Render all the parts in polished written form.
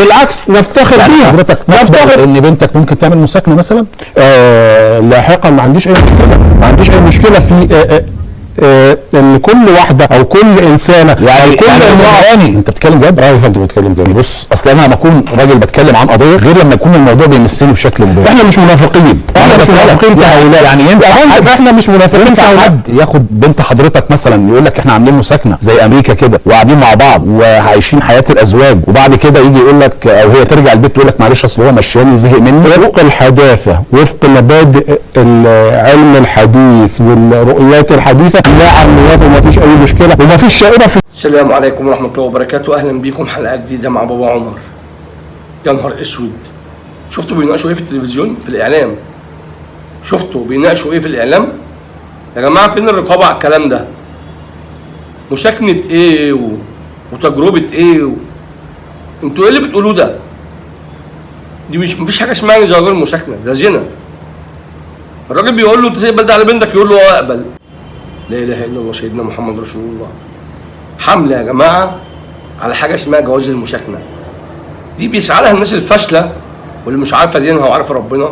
بالعكس نفتخر بيها. حضرتك نفتخر ان بنتك ممكن تعمل مساكنه مثلا؟ لاحقا ما عنديش اي مشكله، ما عنديش اي مشكله في ان كل واحده او كل انسانه يعني كل امراه. انت بتتكلم جد؟ يا فندم بتكلم جد. بص، اصل انا لما اكون راجل بتكلم عن قضيه غير لما يكون الموضوع بيمسني بشكل مباشر. احنا مش منافقين، احنا مش منافقين كهؤلاء. يعني احنا مش منافقين كهؤلاء. حد ياخد بنت حضرتك مثلا يقول لك احنا عاملين مساكنه زي امريكا كده وقاعدين مع بعض وعايشين حياه الازواج، وبعد كده يجي يقول لك او هي ترجع البيت تقول لك معلش اصل هو مشاني زهق مني؟ وفق الحداثه، وفق مبادئ العلم الحديث والرؤيات الحديثه، نعم نوافق وما فيش اي مشكله وما فيش شائبه في. السلام عليكم ورحمة الله وبركاته، أهلا بيكم حلقة جديدة مع بابا عمر. يا نهار أسود، شفتوا بيناقشوا إيه في التلفزيون في الإعلام؟ شفتوا بيناقشوا إيه في الإعلام؟ يا جماعة فين الرقابة على الكلام ده؟ مساكنة إيه وتجربة إيه أنتوا إيه اللي بتقولوه ده؟ دي مفيش حاجة اسمها زواج المساكنة، ده زنا. الراجل بيقول له أنت تقبل ده على بنتك؟ يقول له أه أقبل. لا إله إلا الله سيدنا محمد رسول الله. حملة يا جماعة على حاجة اسمها جواز المساكنة. دي بيسعى لها الناس الفاشلة واللي مش عارفة دينها وعارفة ربنا.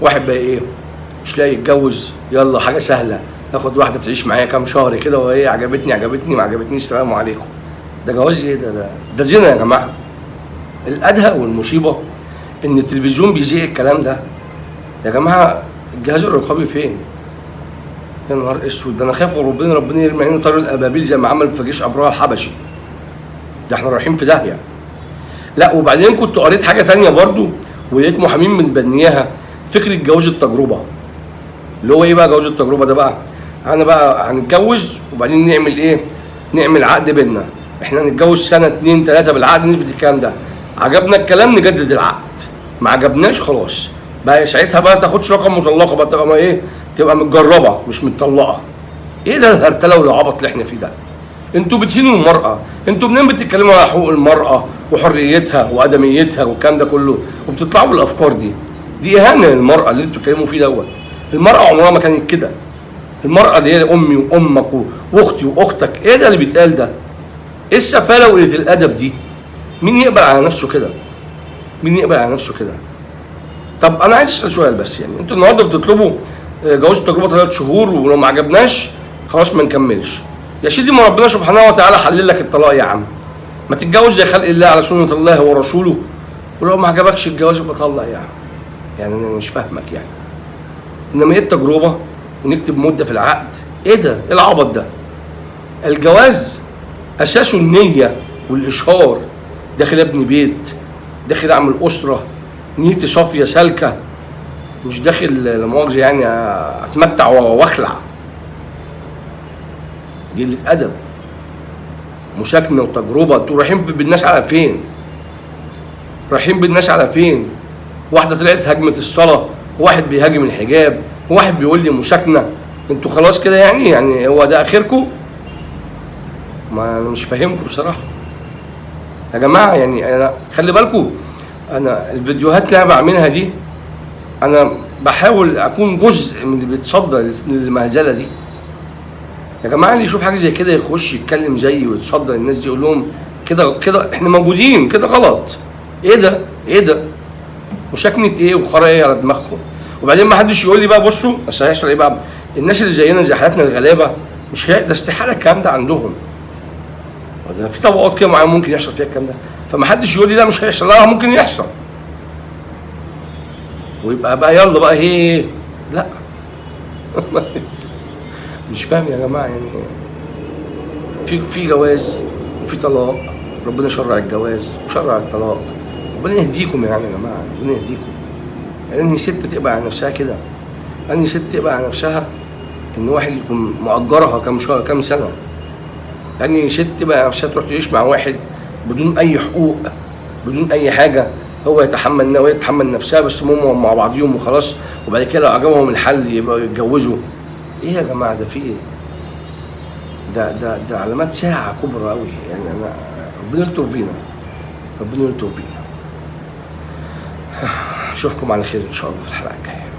واحد بقى ايه مش لاقي يتجوز، يلا حاجة سهلة، اخد واحدة تعيش معايا كام شهر كده وهي عجبتني ما عجبتنيش السلام عليكم. ده جواز ايه ده زنا يا جماعة. الأدهى والمصيبة إن التلفزيون بيذيع الكلام ده. يا جماعة الجهاز الرقابي فين؟ يا نهار اسود، ده انا خايف ربنا يرمي علينا طار الابابيل زي ما عمل في جيش ابرهة الحبشي. ده احنا رايحين في داهيه. لا وبعدين كنت قريت حاجه ثانيه برضو ولقيت محامين من بنياها، فكره جواز التجربه. اللي هو ايه بقى جواز التجربه ده بقى؟ انا بقى هنتجوز وبعدين نعمل ايه؟ نعمل عقد بينا، احنا هنتجوز سنه 2 3 بالعقد نثبت الكلام ده. عجبنا الكلام نجدد العقد، ما عجبناش خلاص. بقى ساعتها بقى تاخدش رقم مطلقه، بقى تبقى ايه؟ تبقى متجربه مش متطلقه. ايه ده الهرتله والعبط اللي احنا فيه ده؟ انتوا بتهينوا المراه، انتوا منين بتتكلموا على حقوق المراه وحريتها وادميتها والكلام ده كله وبتطلعوا بالافكار دي؟ دي اهانه للمراه اللي انتوا بتتكلموا فيه دوت. المراه عمرها ما كانت كده. المراه دي هي امي وامك واختي واختك. ايه ده اللي بيتقال ده؟ ايه السفاله وقله الادب دي؟ مين يقبل على نفسه كده؟ مين يقبل على نفسه كده؟ طب انا عايز اسال سؤال بس، يعني انتوا النهارده بتطلبوا جواز تجربه 3 شهور ولو ما عجبناش خلاص ما نكملش. يا سيدي ما ربنا سبحانه وتعالى حلل لك الطلاق يا عم. ما تتجوز زي خلق الله على سنه الله ورسوله، ولو ما عجبكش الجواز يبقى طلق يا عم. يعني انا مش فاهمك يعني. انما ايه التجربه ونكتب مده في العقد؟ ايه ده؟ ايه العبط ده؟ الجواز اساسه النيه والاشهار، داخل ابني بيت، داخل اعمل اسره، نيتي صافيه سالكه، مش داخل لا مؤاخذه يعني اتمتع واخلع. دي قله ادب. مساكنه وتجربه، انتوا رايحين بالناس على فين؟ رايحين بالناس على فين؟ واحده طلعت هجمت الصلاه، وواحد بيهاجم الحجاب، وواحد بيقول لي مساكنه. انتوا خلاص كده يعني هو ده اخركم؟ ما انا مش فاهمكم بصراحه يا جماعه. يعني انا خلي بالكم، انا الفيديوهات اللي انا بعملها دي انا بحاول اكون جزء من اللي بيتصدى للمهزله دي. يا جماعه اللي يشوف حاجه زي كده يخش يتكلم زيي ويتصدى للناس دي، يقول لهم كده احنا موجودين، كده غلط. ايه ده؟ ايه ده؟ مساكنه ايه وخرا ايه على دماغكم؟ وبعدين ما حدش يقول لي بقى بصوا اصل هيحصل ايه بقى؟ الناس اللي زينا زي حالاتنا الغلابه مش ده استحاله الكلام ده عندهم. ده في طبقات كده معينه ممكن يحصل فيها الكلام ده، فما حدش يقول لي لا مش هيحصل، لا ممكن يحصل. ويبقى بقى يلا بقى هي لا. مش فاهم يا جماعه. يعني في جواز وفي طلاق، ربنا شرع الجواز وشرع الطلاق. ربنا يهديكم يعني يا جماعه، ربنا يهديكم. يعني انهي ست تقبل على نفسها كده؟ انهي ست تقبل على نفسها ان واحد يكون مؤجرها كام شهر كام سنه؟ يعني ست تبقى على نفسها تروح تعيش مع واحد بدون اي حقوق، بدون اي حاجه، هو يتحمل وهي تتحمل نفسها، بس هم مع بعضيهم وخلاص، وبعد كده لو عجبهم الحل يبقوا يتجوزوا. ايه يا جماعه ده؟ في ايه؟ ده علامات ساعه كبرى قوي. يعني انا ربنا يلطف بينا، ربنا يلطف بينا. اشوفكم على خير ان شاء الله في الحلقه الجايه.